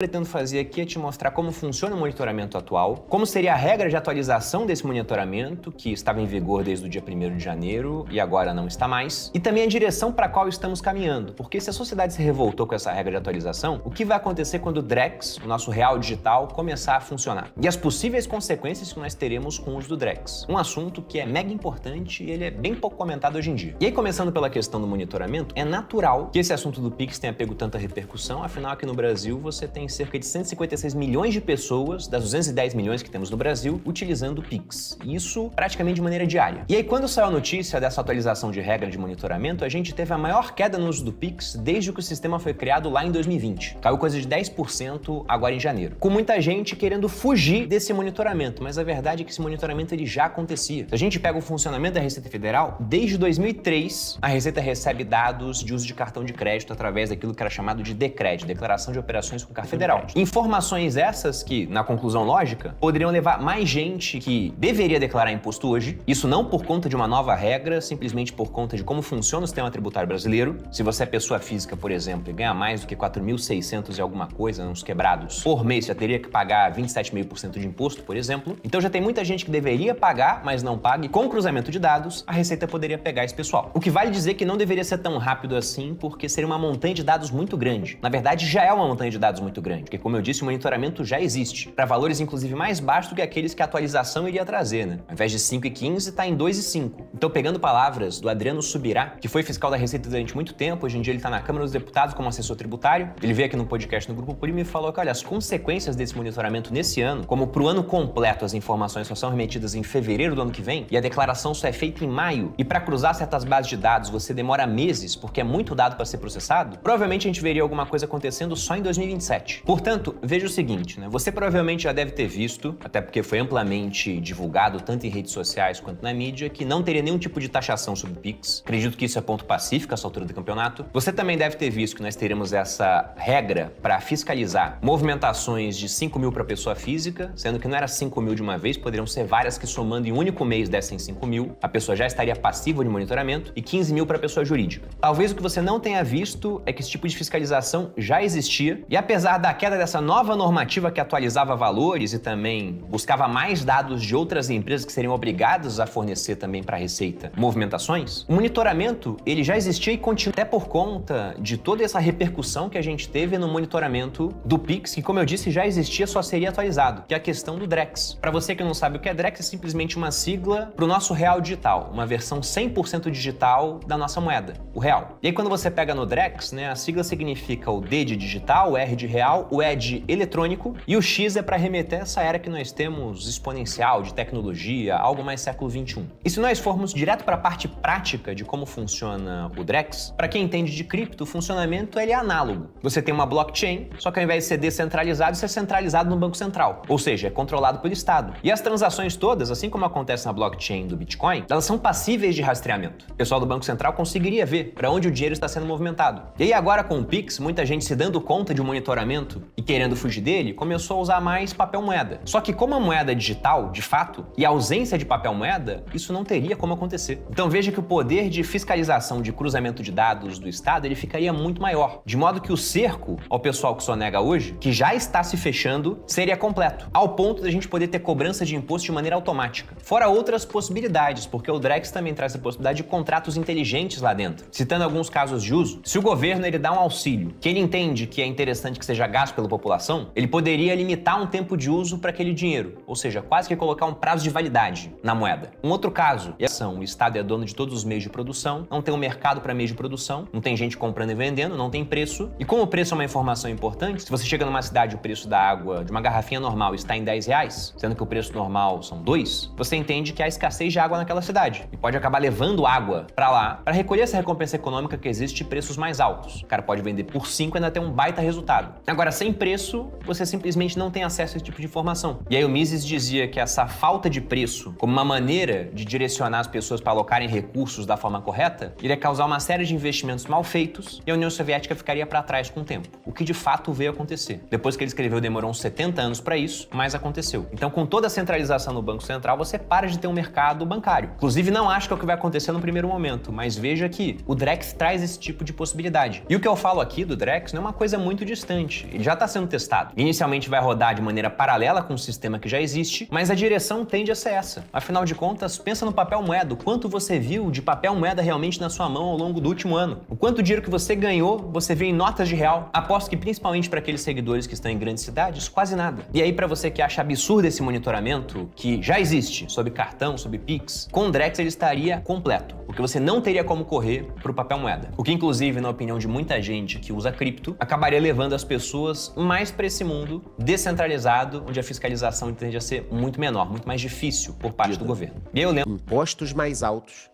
Pretendo fazer aqui é te mostrar como funciona o monitoramento atual, como seria a regra de atualização desse monitoramento, que estava em vigor desde o dia 1º de janeiro e agora não está mais, e também a direção para a qual estamos caminhando, porque se a sociedade se revoltou com essa regra de atualização, o que vai acontecer quando o Drex, o nosso real digital, começar a funcionar? E as possíveis consequências que nós teremos com o uso do Drex. Um assunto que é mega importante e ele é bem pouco comentado hoje em dia. E aí, começando pela questão do monitoramento, é natural que esse assunto do Pix tenha pego tanta repercussão, afinal aqui no Brasil você tem cerca de 156 milhões de pessoas, das 210 milhões que temos no Brasil, utilizando o Pix. Isso praticamente de maneira diária. E aí, quando saiu a notícia dessa atualização de regra de monitoramento, a gente teve a maior queda no uso do Pix desde que o sistema foi criado lá em 2020. Caiu coisa de 10% agora em janeiro. Com muita gente querendo fugir desse monitoramento, mas a verdade é que esse monitoramento ele já acontecia. Se a gente pega o funcionamento da Receita Federal, desde 2003, a Receita recebe dados de uso de cartão de crédito através daquilo que era chamado de DECRED, Declaração de Operações com Cartão Federal. Informações essas que, na conclusão lógica, poderiam levar mais gente que deveria declarar imposto hoje, isso não por conta de uma nova regra, simplesmente por conta de como funciona o sistema tributário brasileiro. Se você é pessoa física, por exemplo, e ganha mais do que 4.600 e alguma coisa, uns quebrados, por mês já teria que pagar 27,5% de imposto, por exemplo. Então já tem muita gente que deveria pagar, mas não paga, e com o cruzamento de dados, a Receita poderia pegar esse pessoal. O que vale dizer que não deveria ser tão rápido assim, porque seria uma montanha de dados muito grande. Na verdade, já é uma montanha de dados muito grande, porque, como eu disse, o monitoramento já existe, para valores inclusive mais baixos do que aqueles que a atualização iria trazer, né? Ao invés de 5,15, está em 2,5. Então, pegando palavras do Adriano Subirá, que foi fiscal da Receita durante muito tempo, hoje em dia ele está na Câmara dos Deputados como assessor tributário, ele veio aqui no podcast no Grupo Primo e falou que, olha, as consequências desse monitoramento nesse ano, como pro ano completo as informações só são remetidas em fevereiro do ano que vem, e a declaração só é feita em maio, e para cruzar certas bases de dados você demora meses, porque é muito dado para ser processado, provavelmente a gente veria alguma coisa acontecendo só em 2027. Portanto, veja o seguinte, né? Você provavelmente já deve ter visto, até porque foi amplamente divulgado tanto em redes sociais quanto na mídia, que não teria nenhum tipo de taxação sobre o Pix. Acredito que isso é ponto pacífico a essa altura do campeonato. Você também deve ter visto que nós teremos essa regra para fiscalizar movimentações de 5 mil para pessoa física, sendo que não era 5 mil de uma vez, poderiam ser várias que somando em um único mês dessem 5 mil, a pessoa já estaria passiva de monitoramento, e 15 mil para pessoa jurídica. Talvez o que você não tenha visto é que esse tipo de fiscalização já existia, e apesar da queda dessa nova normativa que atualizava valores e também buscava mais dados de outras empresas que seriam obrigadas a fornecer também para a Receita movimentações, o monitoramento ele já existia e continua, até por conta de toda essa repercussão que a gente teve no monitoramento do Pix, que, como eu disse, já existia, só seria atualizado, que é a questão do Drex. Para você que não sabe o que é Drex, é simplesmente uma sigla para o nosso real digital, uma versão 100% digital da nossa moeda, o real. E aí, quando você pega no Drex, né, a sigla significa o D de digital, o R de real, o E de eletrônico, e o X é para remeter a essa era que nós temos exponencial, de tecnologia, algo mais século XXI. E se nós formos direto para a parte prática de como funciona o Drex, para quem entende de cripto, o funcionamento ele é análogo. Você tem uma blockchain, só que ao invés de ser descentralizado, isso é centralizado no Banco Central, ou seja, é controlado pelo Estado. E as transações todas, assim como acontece na blockchain do Bitcoin, elas são passíveis de rastreamento. O pessoal do Banco Central conseguiria ver para onde o dinheiro está sendo movimentado. E aí agora com o Pix, muita gente se dando conta de um monitoramento e querendo fugir dele, começou a usar mais papel moeda. Só que como a moeda é digital, de fato, e a ausência de papel moeda, isso não teria como acontecer. Então veja que o poder de fiscalização de cruzamento de dados do Estado, ele ficaria muito maior. De modo que o cerco ao pessoal que sonega hoje, que já está se fechando, seria completo. Ao ponto da gente poder ter cobrança de imposto de maneira automática. Fora outras possibilidades, porque o Drex também traz a possibilidade de contratos inteligentes lá dentro. Citando alguns casos de uso, se o governo ele dá um auxílio, que ele entende que é interessante que seja gasto pela população, ele poderia limitar um tempo de uso para aquele dinheiro, ou seja, quase que colocar um prazo de validade na moeda. Um outro caso, o Estado é dono de todos os meios de produção, não tem um mercado para meios de produção, não tem gente comprando e vendendo, não tem preço, e como o preço é uma informação importante, se você chega numa cidade e o preço da água de uma garrafinha normal está em R$10, sendo que o preço normal são 2, você entende que há escassez de água naquela cidade, e pode acabar levando água para lá, para recolher essa recompensa econômica que existe de preços mais altos. O cara pode vender por 5 e ainda ter um baita resultado. Agora, sem preço, você simplesmente não tem acesso a esse tipo de informação. E aí o Mises dizia que essa falta de preço, como uma maneira de direcionar as pessoas para alocarem recursos da forma correta, iria causar uma série de investimentos mal feitos e a União Soviética ficaria para trás com o tempo. O que de fato veio acontecer. Depois que ele escreveu, demorou uns 70 anos para isso, mas aconteceu. Então, com toda a centralização no Banco Central, você para de ter um mercado bancário. Inclusive, não acho que é o que vai acontecer no primeiro momento, mas veja que o Drex traz esse tipo de possibilidade. E o que eu falo aqui do Drex não é uma coisa muito distante. verdade, ele já está sendo testado. Inicialmente vai rodar de maneira paralela com o sistema que já existe, mas a direção tende a ser essa. Afinal de contas, pensa no papel moeda, o quanto você viu de papel moeda realmente na sua mão ao longo do último ano. O quanto dinheiro que você ganhou, você vê em notas de real. Aposto que principalmente para aqueles seguidores que estão em grandes cidades, quase nada. E aí para você que acha absurdo esse monitoramento, que já existe, sob cartão, sob Pix, com o Drex ele estaria completo, porque você não teria como correr para o papel moeda. O que inclusive, na opinião de muita gente que usa cripto, acabaria levando as pessoas mais para esse mundo descentralizado, onde a fiscalização tende a ser muito menor, muito mais difícil por parte do governo. E eu lembro... Impostos mais altos,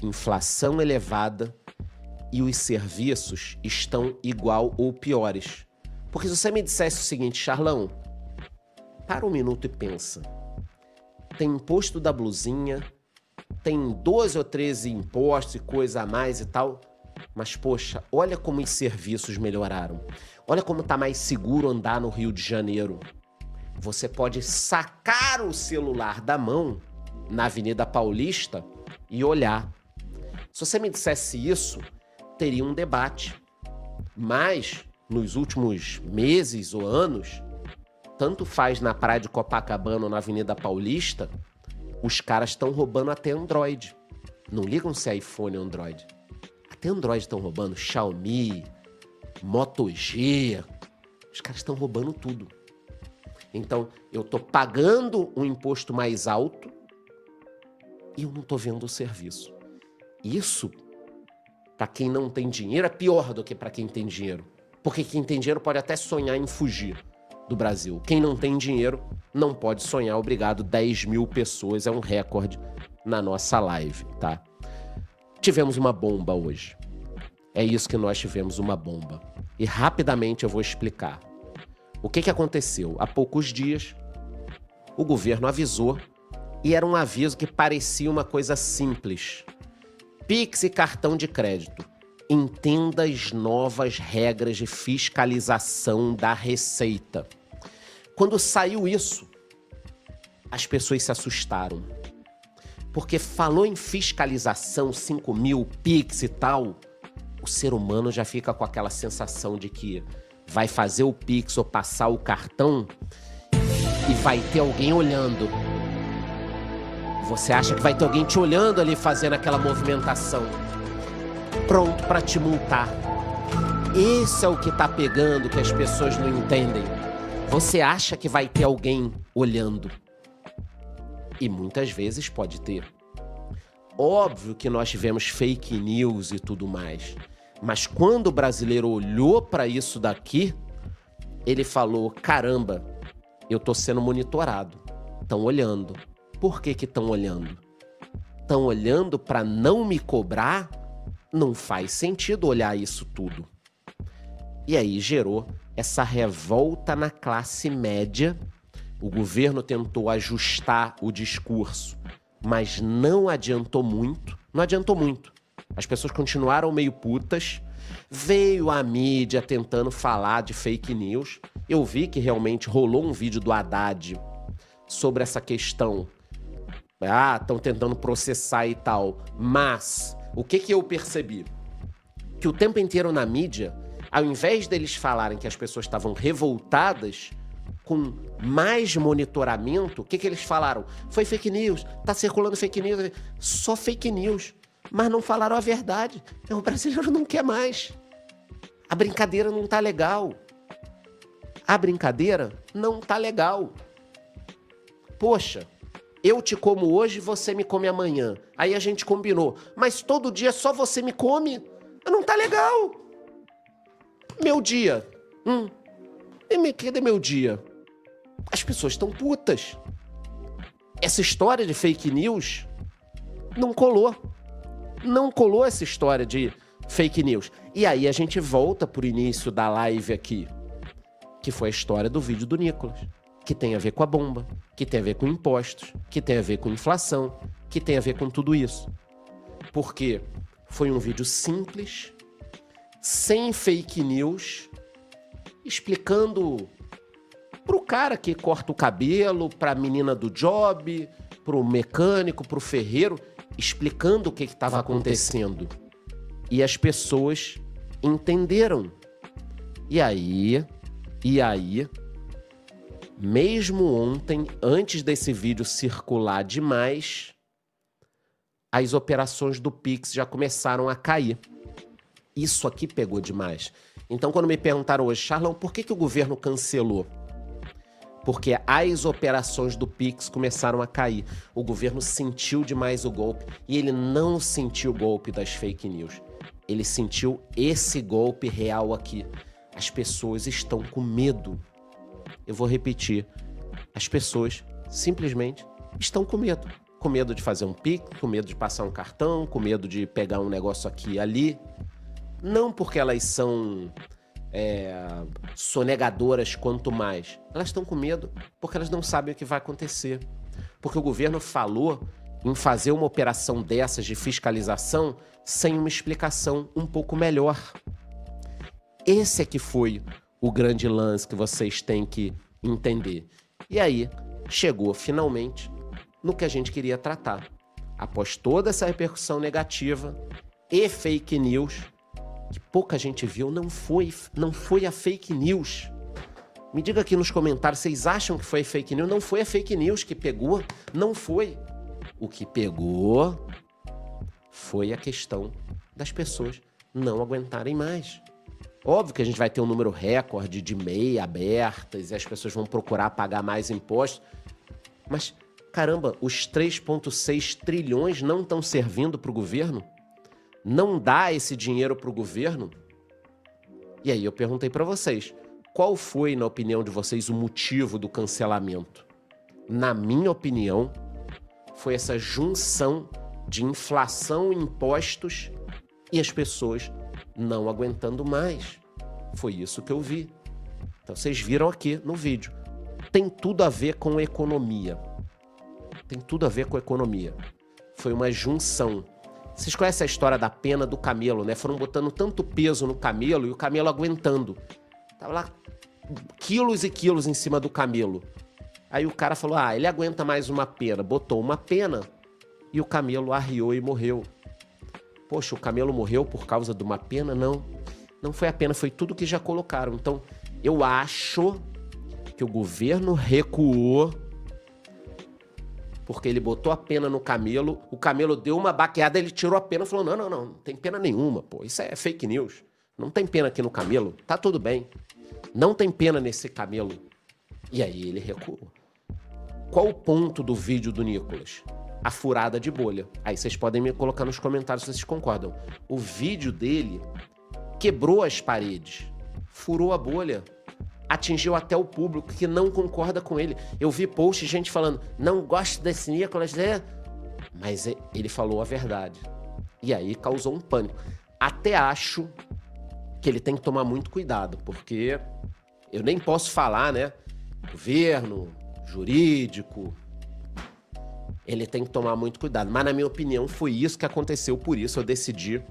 inflação elevada e os serviços estão igual ou piores. Porque se você me dissesse o seguinte, Charlão, para um minuto e pensa. Tem imposto da blusinha, tem 12 ou 13 impostos e coisa a mais e tal, mas poxa, olha como os serviços melhoraram. Olha como tá mais seguro andar no Rio de Janeiro. Você pode sacar o celular da mão na Avenida Paulista e olhar. Se você me dissesse isso, teria um debate. Mas, nos últimos meses ou anos, tanto faz na praia de Copacabana ou na Avenida Paulista, os caras estão roubando até Android. Não ligam se é iPhone ou Android. Até Android estão roubando, Xiaomi, Moto G. Os caras estão roubando tudo. Então, eu tô pagando um imposto mais alto e eu não tô vendo o serviço. Isso, para quem não tem dinheiro, é pior do que para quem tem dinheiro. Porque quem tem dinheiro pode até sonhar em fugir do Brasil. Quem não tem dinheiro não pode sonhar. Obrigado, 10 mil pessoas, é um recorde na nossa live, tá? Tivemos uma bomba hoje. É isso que nós tivemos, uma bomba. E rapidamente eu vou explicar. O que aconteceu? Há poucos dias, o governo avisou, e era um aviso que parecia uma coisa simples. Pix e cartão de crédito. Entenda as novas regras de fiscalização da Receita. Quando saiu isso, as pessoas se assustaram. Porque falou em fiscalização, 5 mil, Pix e tal, o ser humano já fica com aquela sensação de que vai fazer o Pix ou passar o cartão e vai ter alguém olhando. Você acha que vai ter alguém te olhando ali fazendo aquela movimentação, pronto para te multar. Esse é o que tá pegando, que as pessoas não entendem. Você acha que vai ter alguém olhando. E muitas vezes pode ter. Óbvio que nós tivemos fake news e tudo mais. Mas quando o brasileiro olhou para isso daqui, ele falou, caramba, eu tô sendo monitorado. Estão olhando. Por que estão olhando? Estão olhando para não me cobrar? Não faz sentido olhar isso tudo. E aí gerou essa revolta na classe média. O governo tentou ajustar o discurso, mas não adiantou muito. Não adiantou muito. As pessoas continuaram meio putas. Veio a mídia tentando falar de fake news. Eu vi que realmente rolou um vídeo do Haddad sobre essa questão. Estão tentando processar e tal. Mas o que eu percebi? Que o tempo inteiro na mídia, ao invés deles falarem que as pessoas estavam revoltadas com mais monitoramento, o que eles falaram? Foi fake news, tá circulando fake news. Só fake news. Mas não falaram a verdade. O brasileiro não quer mais. A brincadeira não tá legal. A brincadeira não tá legal. Poxa, eu te como hoje, você me come amanhã. Aí a gente combinou. Mas todo dia só você me come? Não tá legal. Meu dia. Cadê meu dia? As pessoas estão putas. Essa história de fake news não colou. Não colou essa história de fake news. E aí a gente volta pro início da live aqui, que foi a história do vídeo do Nicolas, que tem a ver com a bomba, que tem a ver com impostos, que tem a ver com inflação, que tem a ver com tudo isso. Porque foi um vídeo simples, sem fake news, explicando pro cara que corta o cabelo, pra menina do job, pro mecânico, pro ferreiro, explicando o que estava acontecendo. E as pessoas entenderam. E aí E aí, mesmo ontem, antes desse vídeo circular demais, as operações do Pix já começaram a cair. Isso aqui pegou demais. Então, quando me perguntaram hoje, Charlão, por que o governo cancelou? Porque as operações do Pix começaram a cair. O governo sentiu demais o golpe. E ele não sentiu o golpe das fake news. Ele sentiu esse golpe real aqui. As pessoas estão com medo. Eu vou repetir. As pessoas simplesmente estão com medo. Com medo de fazer um Pix, com medo de passar um cartão, com medo de pegar um negócio aqui e ali. Não porque elas são sonegadoras quanto mais. Elas estão com medo porque elas não sabem o que vai acontecer. Porque o governo falou em fazer uma operação dessas de fiscalização sem uma explicação um pouco melhor. Esse é que foi o grande lance que vocês têm que entender. E aí, chegou finalmente no que a gente queria tratar. Após toda essa repercussão negativa e fake news, que pouca gente viu, não foi a fake news. Me diga aqui nos comentários, vocês acham que foi fake news? Não foi a fake news que pegou, não foi. O que pegou foi a questão das pessoas não aguentarem mais. Óbvio que a gente vai ter um número recorde de MEI abertas e as pessoas vão procurar pagar mais impostos, mas, caramba, os 3,6 trilhões não estão servindo para o governo? Não dá esse dinheiro para o governo? E aí eu perguntei para vocês, qual foi, na opinião de vocês, o motivo do cancelamento? Na minha opinião, foi essa junção de inflação e impostos e as pessoas não aguentando mais. Foi isso que eu vi. Então vocês viram aqui no vídeo. Tem tudo a ver com economia. Tem tudo a ver com economia. Foi uma junção. Vocês conhecem a história da pena do camelo, né? Foram botando tanto peso no camelo e o camelo aguentando. Tava lá quilos e quilos em cima do camelo. Aí o cara falou, ele aguenta mais uma pena. Botou uma pena e o camelo arriou e morreu. Poxa, o camelo morreu por causa de uma pena? Não. Não foi a pena, foi tudo que já colocaram. Então, eu acho que o governo recuou porque ele botou a pena no camelo, o camelo deu uma baqueada, ele tirou a pena e falou, não tem pena nenhuma, pô, isso é fake news. Não tem pena aqui no camelo, tá tudo bem. Não tem pena nesse camelo. E aí ele recuou. Qual o ponto do vídeo do Nicolas? A furada de bolha. Aí vocês podem me colocar nos comentários se vocês concordam. O vídeo dele quebrou as paredes, furou a bolha, atingiu até o público que não concorda com ele. Eu vi posts de gente falando, não gosto desse Nicolas, né? Mas ele falou a verdade. E aí causou um pânico. Até acho que ele tem que tomar muito cuidado, porque eu nem posso falar, né? Governo, jurídico, ele tem que tomar muito cuidado. Mas na minha opinião foi isso que aconteceu, por isso eu decidi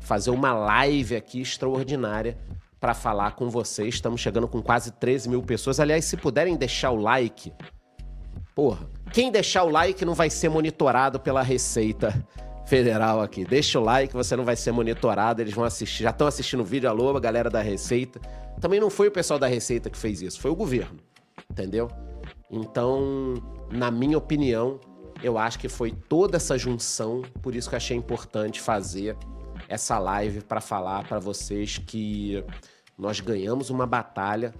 fazer uma live aqui extraordinária para falar com vocês. Estamos chegando com quase 13 mil pessoas. Aliás, se puderem deixar o like, porra, quem deixar o like não vai ser monitorado pela Receita Federal aqui. Deixa o like, você não vai ser monitorado, eles vão assistir. Já estão assistindo o vídeo, alô, galera da Receita. Também não foi o pessoal da Receita que fez isso, foi o governo, entendeu? Então, na minha opinião, eu acho que foi toda essa junção, por isso que eu achei importante fazer essa live para falar para vocês que nós ganhamos uma batalha,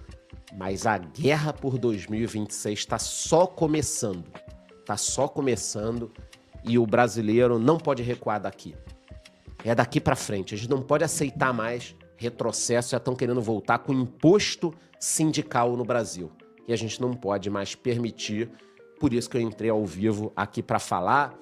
mas a guerra por 2026 está só começando. Está só começando e o brasileiro não pode recuar daqui. É daqui para frente. A gente não pode aceitar mais retrocesso. Já estão querendo voltar com imposto sindical no Brasil. E a gente não pode mais permitir. Por isso que eu entrei ao vivo aqui para falar.